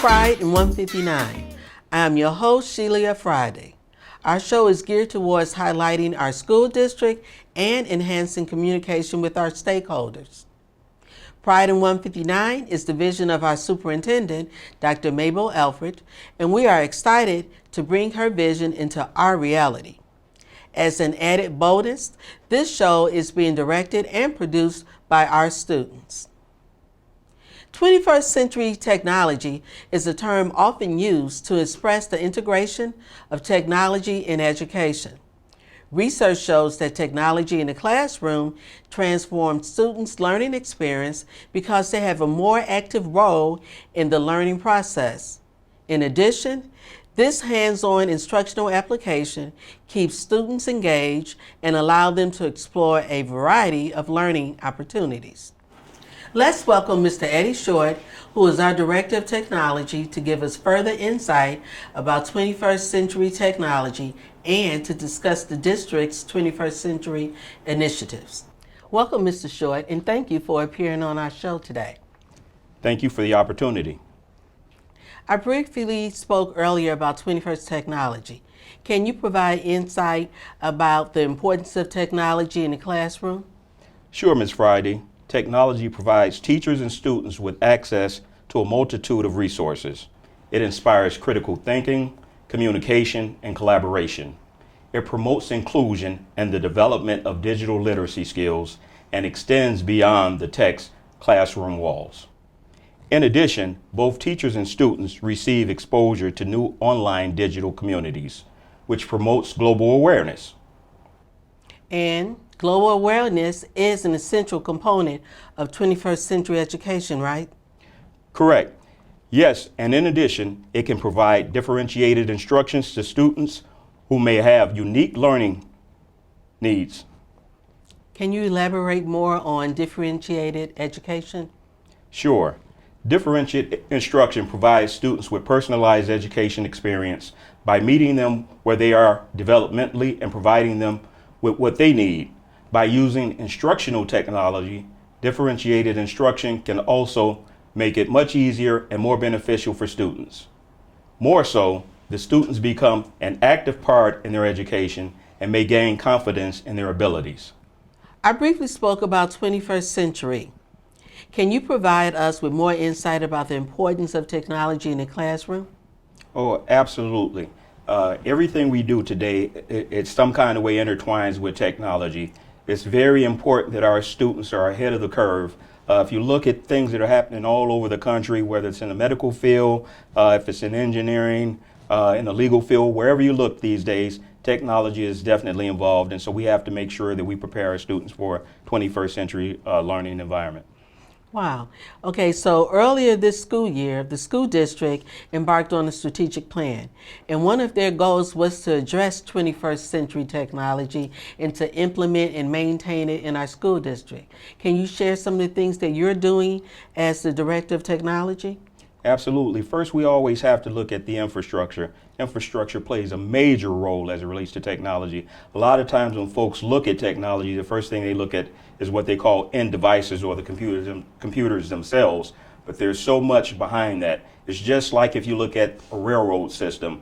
Pride in 159. I am your host, Sheila Friday. Our show is geared towards highlighting our school district and enhancing communication with our stakeholders. Pride in 159 is the vision of our superintendent, Dr. Mabel Alfred, and we are excited to bring her vision into our reality. As an added bonus, this show is being directed and produced by our students. 21st century technology is a term often used to express the integration of technology in education. Research shows that technology in the classroom transforms students' learning experience because they have a more active role in the learning process. In addition, this hands-on instructional application keeps students engaged and allows them to explore a variety of learning opportunities. Let's welcome Mr. Eddie Short, who is our Director of Technology, to give us further insight about 21st century technology and to discuss the district's 21st century initiatives. Welcome, Mr. Short, and thank you for appearing on our show today. Thank you for the opportunity. I briefly spoke earlier about 21st technology. Can you provide insight about the importance of technology in the classroom? Sure, Ms. Friday. Technology provides teachers and students with access to a multitude of resources. It inspires critical thinking, communication, and collaboration. It promotes inclusion and the development of digital literacy skills and extends beyond the text classroom walls. In addition, both teachers and students receive exposure to new online digital communities, which promotes global awareness. And global awareness is an essential component of 21st century education, right? Correct. Yes, and in addition, it can provide differentiated instructions to students who may have unique learning needs. Can you elaborate more on differentiated education? Sure. Differentiated instruction provides students with personalized education experience by meeting them where they are developmentally and providing them with what they need. By using instructional technology, differentiated instruction can also make it much easier and more beneficial for students. More so, the students become an active part in their education and may gain confidence in their abilities. I briefly spoke about 21st century. Can you provide us with more insight about the importance of technology in the classroom? Oh, absolutely. Everything we do today, it's some kind of way intertwines with technology. It's very important that our students are ahead of the curve. If you look at things that are happening all over the country, whether it's in the medical field, if it's in engineering, in the legal field, wherever you look these days, technology is definitely involved. And so we have to make sure that we prepare our students for a 21st century learning environment. Wow. Okay, so earlier this school year, the school district embarked on a strategic plan, and one of their goals was to address 21st century technology and to implement and maintain it in our school district. Can you share some of the things that you're doing as the Director of Technology? Absolutely. First, we always have to look at the infrastructure. Infrastructure plays a major role as it relates to technology. A lot of times when folks look at technology, the first thing they look at is what they call end devices or the computers themselves. But there's so much behind that. It's just like if you look at a railroad system.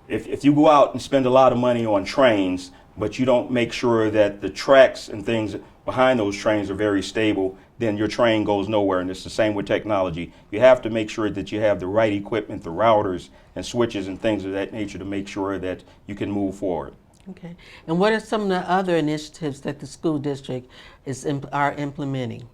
If you go out and spend a lot of money on trains, but you don't make sure that the tracks and things behind those trains are very stable, then your train goes nowhere. And it's the same with technology. You have to make sure that you have the right equipment, the routers and switches and things of that nature to make sure that you can move forward. Okay. And what are some of the other initiatives that the school district are implementing?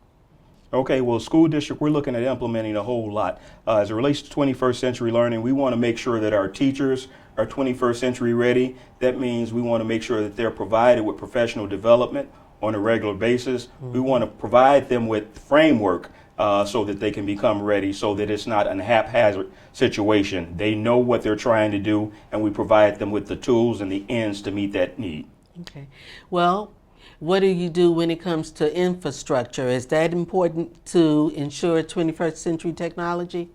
Okay, well, school district, we're looking at implementing a whole lot. As it relates to 21st century learning, we want to make sure that our teachers are 21st century ready. That means we want to make sure that they're provided with professional development on a regular basis. We want to provide them with framework so that they can become ready, so that it's not a haphazard situation. They know what they're trying to do, and we provide them with the tools and the ends to meet that need. Okay. Well, what do you do when it comes to infrastructure? Is that important to ensure 21st century technology?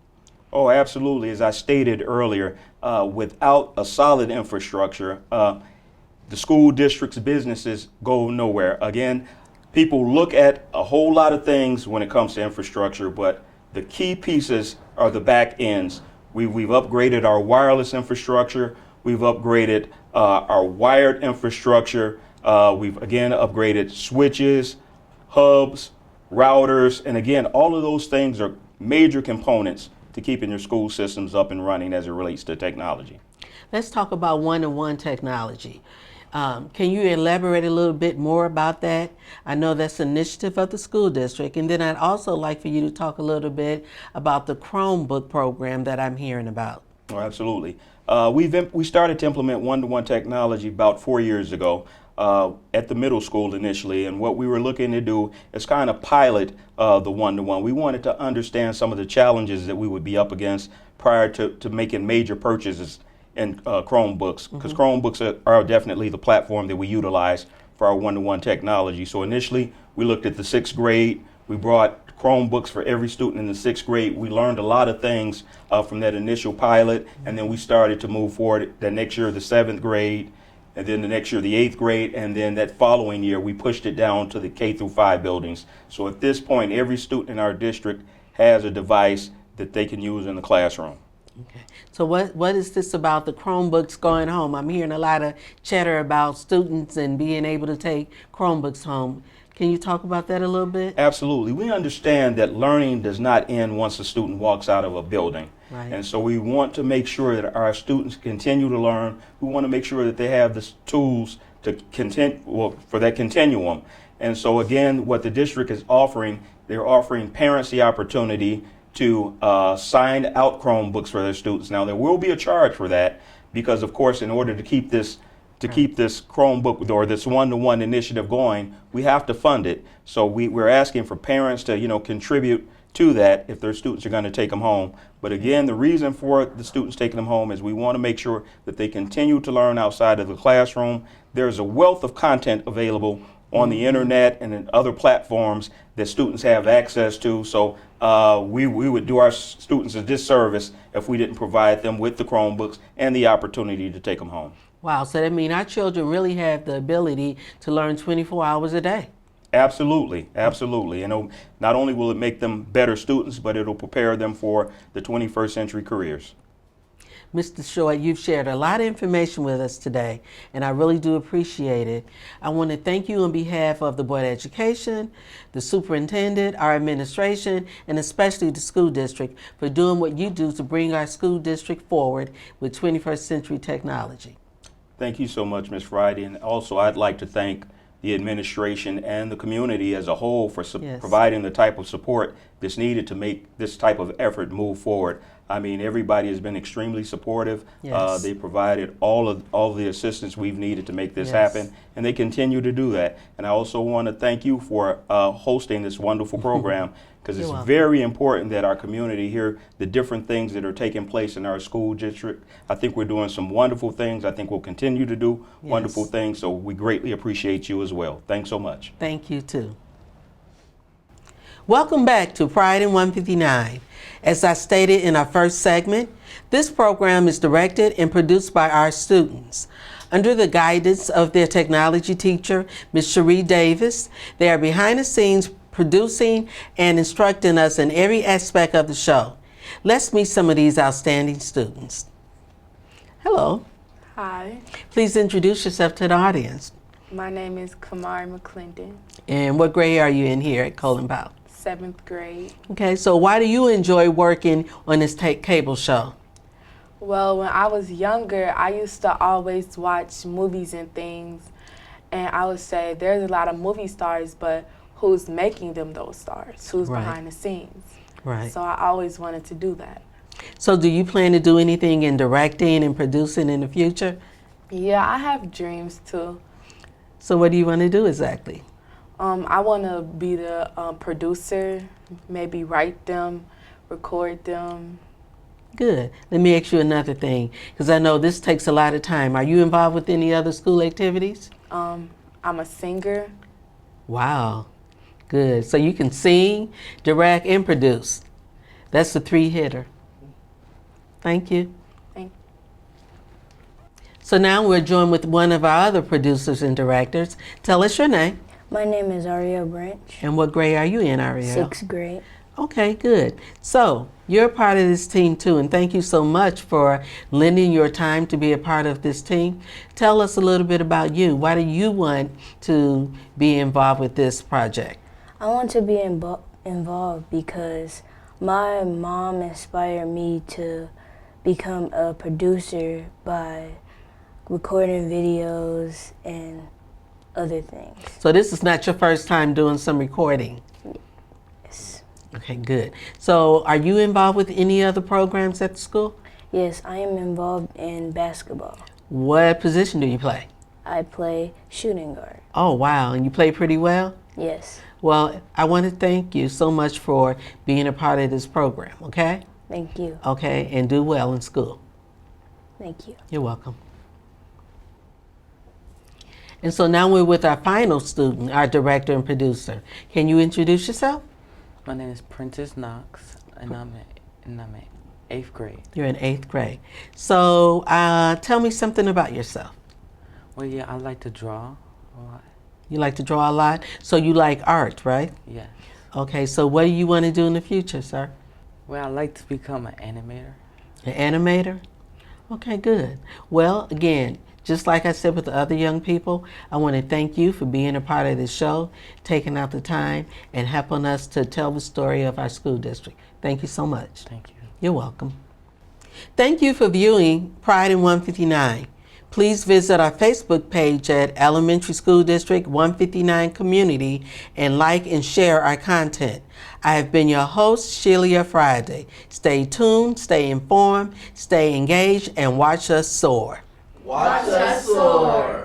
Oh, absolutely. As I stated earlier, without a solid infrastructure, the school district's businesses go nowhere. Again, people look at a whole lot of things when it comes to infrastructure, but the key pieces are the back ends. We've upgraded our wireless infrastructure. We've upgraded our wired infrastructure. We've again upgraded switches, hubs, routers, and again, all of those things are major components to keeping your school systems up and running as it relates to technology. Let's talk about one-to-one technology. Can you elaborate a little bit more about that? I know that's an initiative of the school district, and then I'd also like for you to talk a little bit about the Chromebook program that I'm hearing about. Oh, absolutely. We started to implement one-to-one technology about 4 years ago at the middle school initially, and what we were looking to do is kind of pilot the one-to-one. We wanted to understand some of the challenges that we would be up against prior to making major purchases in Chromebooks, because Chromebooks are definitely the platform that we utilize for our one-to-one technology. So initially, we looked at the 6th grade. We brought Chromebooks for every student in the 6th grade. We learned a lot of things from that initial pilot, and then we started to move forward the next year, the 7th grade, and then the next year, the 8th grade, and then that following year, we pushed it down to the K through 5 buildings. So at this point, every student in our district has a device that they can use in the classroom. Okay. So what is this about the Chromebooks going home? I'm hearing a lot of chatter about students and being able to take Chromebooks home. Can you talk about that a little bit? Absolutely. We understand that learning does not end once a student walks out of a building. Right. And so we want to make sure that our students continue to learn. We want to make sure that they have the tools to for that continuum. And so again, what the district is offering, they're offering parents the opportunity to sign out Chromebooks for their students. Now, there will be a charge for that because, of course, in order to keep this Chromebook or this one-to-one initiative going, we have to fund it. So we're asking for parents to, contribute to that if their students are going to take them home. But again, the reason for the students taking them home is we want to make sure that they continue to learn outside of the classroom. There's a wealth of content available on the internet and in other platforms that students have access to. So we would do our students a disservice if we didn't provide them with the Chromebooks and the opportunity to take them home. Wow, so that means our children really have the ability to learn 24 hours a day. Absolutely, absolutely. And not only will it make them better students, but it'll prepare them for the 21st century careers. Mr. Short, you've shared a lot of information with us today, and I really do appreciate it. I want to thank you on behalf of the Board of Education, the superintendent, our administration, and especially the school district for doing what you do to bring our school district forward with 21st century technology. Thank you so much, Ms. Friday. And also, I'd like to thank the administration and the community as a whole for providing the type of support that's needed to make this type of effort move forward. I mean, everybody has been extremely supportive. Yes. They provided all of the assistance we've needed to make this happen, and they continue to do that. And I also want to thank you for hosting this wonderful program, because it's very important that our community hear the different things that are taking place in our school district. I think we're doing some wonderful things. I think we'll continue to do wonderful things, so we greatly appreciate you as well. Thanks so much. Thank you, too. Welcome back to Pride in 159. As I stated in our first segment, this program is directed and produced by our students. Under the guidance of their technology teacher, Ms. Cherie Davis, they are behind the scenes producing and instructing us in every aspect of the show. Let's meet some of these outstanding students. Hello. Hi. Please introduce yourself to the audience. My name is Kamari McClendon. And what grade are you in here at Colin Powell? 7th grade. Okay, so why do you enjoy working on this cable show? Well, when I was younger, I used to always watch movies and things, and I would say there's a lot of movie stars, but who's making them those stars? Who's behind the scenes? Right. So I always wanted to do that. So do you plan to do anything in directing and producing in the future? Yeah, I have dreams too. So what do you want to do exactly? I want to be the producer, maybe write them, record them. Good. Let me ask you another thing, because I know this takes a lot of time. Are you involved with any other school activities? I'm a singer. Wow. Good. So you can sing, direct, and produce. That's the 3-hitter. Thank you. Thank you. So now we're joined with one of our other producers and directors. Tell us your name. My name is Ariel Branch. And what grade are you in, Ariel? 6th grade. Okay, good. So you're a part of this team too, and thank you so much for lending your time to be a part of this team. Tell us a little bit about you. Why do you want to be involved with this project? I want to be involved because my mom inspired me to become a producer by recording videos and other things. So this is not your first time doing some recording? Yes. Okay, good. So are you involved with any other programs at the school? Yes, I am involved in basketball. What position do you play? I play shooting guard. Oh, wow. And you play pretty well? Yes. Well, I want to thank you so much for being a part of this program, okay? Thank you. Okay, and do well in school. Thank you. You're welcome. And so now we're with our final student, our director and producer. Can you introduce yourself? My name is Prentice Knox, and I'm in 8th grade. You're in 8th grade. So tell me something about yourself. Well, yeah, I like to draw a lot. You like to draw a lot? So you like art, right? Yes. Okay, so what do you want to do in the future, sir? Well, I like to become an animator. An animator? Okay, good. Well, again, just like I said with the other young people, I want to thank you for being a part of this show, taking out the time, and helping us to tell the story of our school district. Thank you so much. Thank you. You're welcome. Thank you for viewing Pride in 159. Please visit our Facebook page at Elementary School District 159 Community and like and share our content. I have been your host, Sheila Friday. Stay tuned, stay informed, stay engaged, and watch us soar. Watch us soar.